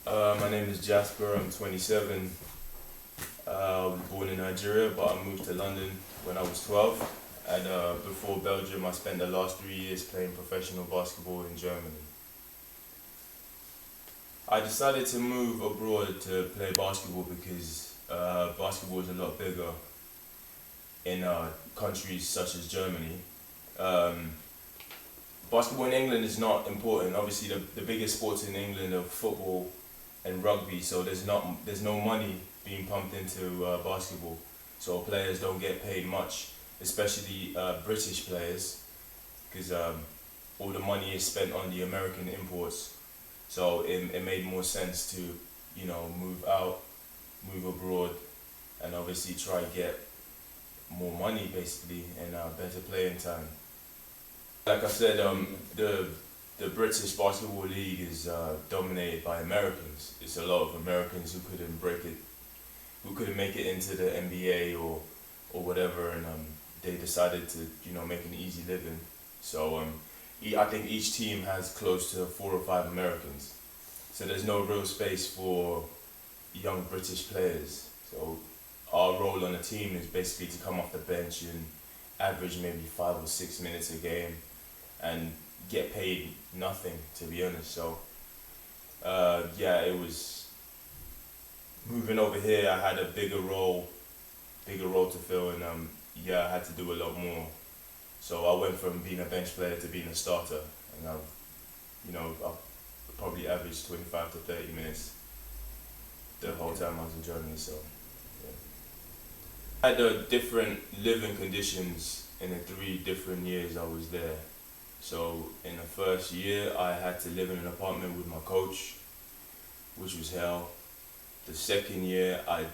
My name is Jasper. I'm 27. I was born in Nigeria, but I moved to London when I was 12. And before Belgium, I spent the last 3 years playing professional basketball in Germany. I decided to move abroad to play basketball because basketball is a lot bigger in countries such as Germany. Um, Basketball in England is not important. Obviously, the biggest sports in England are football and rugby, so there's no money being pumped into basketball, so players don't get paid much, especially British players, because all the money is spent on the American imports. So it made more sense to move out, move abroad, and obviously try to get more money basically and better playing time. Like I said, the British basketball league is dominated by Americans. It's a lot of Americans who couldn't break it, who couldn't make it into the NBA or whatever, and they decided to make an easy living. So I think each team has close to 4 or 5 Americans. So there's no real space for young British players. So our role on the team is basically to come off the bench and average maybe 5 or 6 minutes a game and get paid nothing, to be honest. So yeah, it was moving over here. I had a bigger role to fill, and yeah, I had to do a lot more. So I went from being a bench player to being a starter, and I've probably averaged 25 to 30 minutes the whole time I was in Germany. So yeah. I had different living conditions in the 3 different years I was there. So in the first year, I had to live in an apartment with my coach, which was hell. The second year, I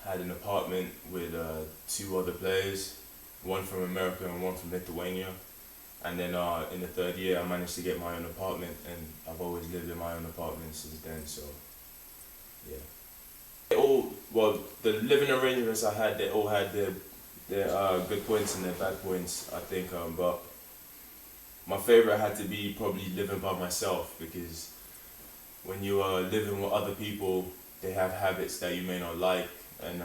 had an apartment with 2 other players, one from America and one from Lithuania. And then in the third year, I managed to get my own apartment, and I've always lived in my own apartment since then. So yeah, the living arrangements I had, they all had their good points and their bad points, I think. But my favorite had to be probably living by myself, because when you are living with other people, they have habits that you may not like. And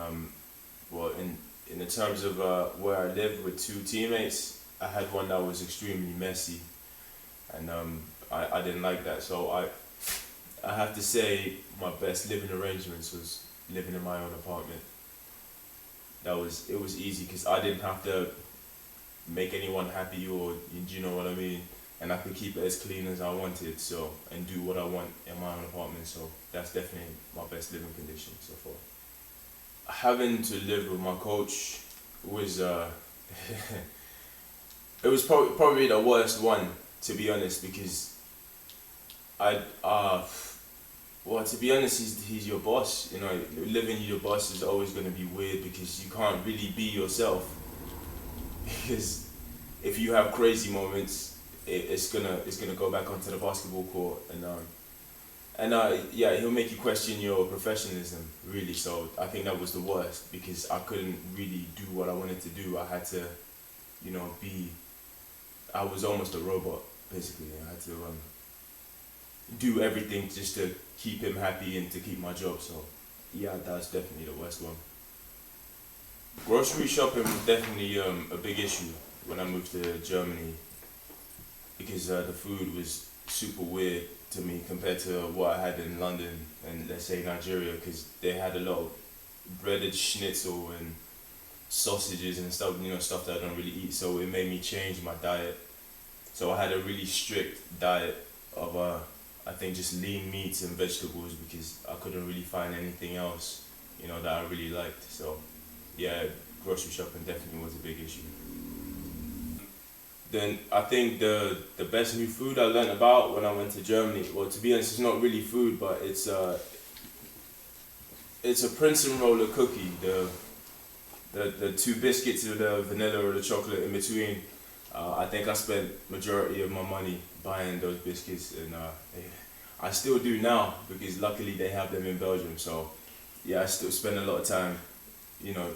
well, in the terms of where I lived with 2 teammates, I had one that was extremely messy, and I didn't like that. So I have to say my best living arrangements was living in my own apartment. It was easy because I didn't have to make anyone happy, or do you know what I mean? And I could keep it as clean as I wanted, so, and do what I want in my own apartment. So that's definitely my best living condition so far. Having to live with my coach was it was probably the worst one, to be honest, because I well, to be honest, he's your boss. Living with your boss is always going to be weird because you can't really be yourself. Because if you have crazy moments, it's gonna go back onto the basketball court, and yeah, he'll make you question your professionalism, really. So I think that was the worst, because I couldn't really do what I wanted to do. I had to, be. I was almost a robot, basically. I had to do everything just to keep him happy and to keep my job. So yeah, that's definitely the worst one. Grocery shopping was definitely a big issue when I moved to Germany, because the food was super weird to me compared to what I had in London and, let's say, Nigeria, because they had a lot of breaded schnitzel and sausages and stuff, stuff that I don't really eat. So it made me change my diet. So I had a really strict diet of I think just lean meats and vegetables, because I couldn't really find anything else, that I really liked. So yeah, grocery shopping definitely was a big issue. Then I think the best new food I learned about when I went to Germany, well, to be honest, it's not really food, but it's a Prince and Roller cookie. The 2 biscuits with the vanilla or the chocolate in between. I think I spent majority of my money buying those biscuits, and I still do now, because luckily they have them in Belgium. So yeah, I still spend a lot of time, you know,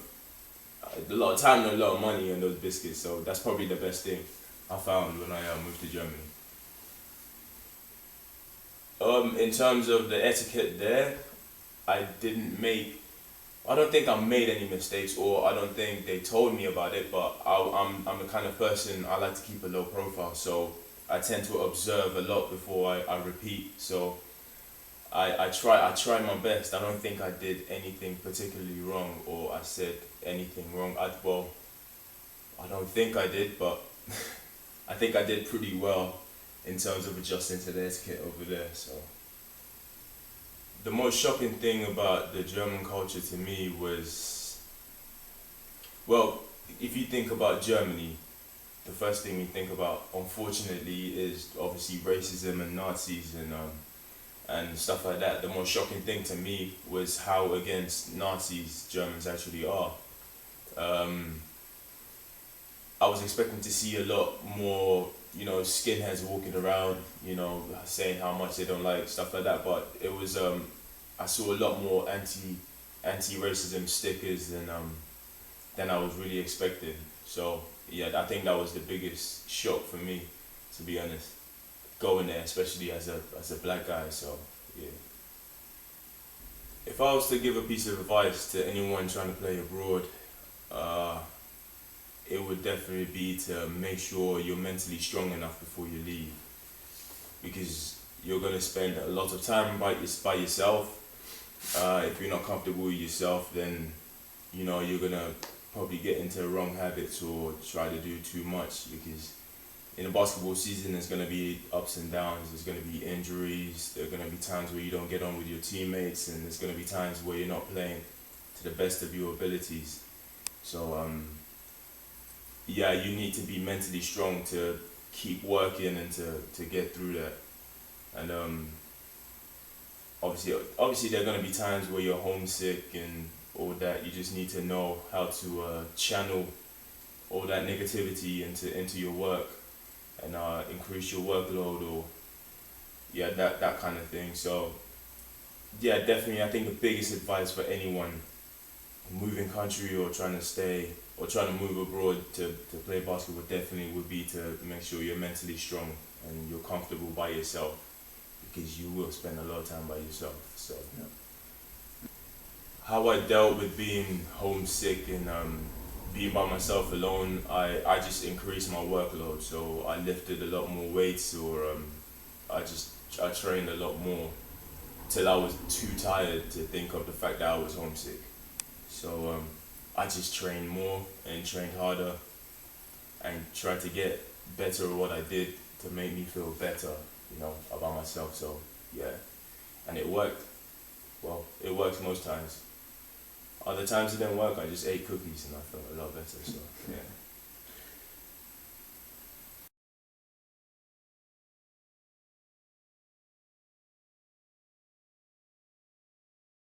a lot of time and a lot of money on those biscuits. So that's probably the best thing I found when I moved to Germany. In terms of the etiquette there, I didn't make. I don't think I made any mistakes, or I don't think they told me about it. But I'm the kind of person I like to keep a low profile, so I tend to observe a lot before I repeat. So I try my best. I don't think I did anything particularly wrong, or I said anything wrong. I don't think I did, but I think I did pretty well in terms of adjusting to the etiquette over there. So the most shocking thing about the German culture to me was, well, if you think about Germany, the first thing you think about, unfortunately, is obviously racism and Nazis and stuff like that. The most shocking thing to me was how against Nazis Germans actually are. I was expecting to see a lot more, skinheads walking around, saying how much they don't like stuff like that. But it was, I saw a lot more anti-racism stickers than I was really expecting. So yeah, I think that was the biggest shock for me, to be honest, going there, especially as a black guy. So yeah. If I was to give a piece of advice to anyone trying to play abroad, it would definitely be to make sure you're mentally strong enough before you leave, because you're gonna spend a lot of time by yourself. If you're not comfortable with yourself, then you're gonna probably get into wrong habits or try to do too much, because in a basketball season there's gonna be ups and downs. There's gonna be injuries. There are gonna be times where you don't get on with your teammates, and there's gonna be times where you're not playing to the best of your abilities. So yeah, you need to be mentally strong to keep working and to get through that. And obviously there are gonna be times where you're homesick and all that. You just need to know how to channel all that negativity into your work and increase your workload, or yeah, that kind of thing. So yeah, definitely, I think the biggest advice for anyone moving country or trying to move abroad to play basketball definitely would be to make sure you're mentally strong and you're comfortable by yourself, because you will spend a lot of time by yourself. So yeah. How I dealt with being homesick and being by myself alone, I just increased my workload. So I lifted a lot more weights, or I trained a lot more till I was too tired to think of the fact that I was homesick. So I just trained more and trained harder and tried to get better at what I did to make me feel better, about myself. So yeah, and it worked. Well, it works most times. Other times it didn't work. I just ate cookies and I felt a lot better. So yeah.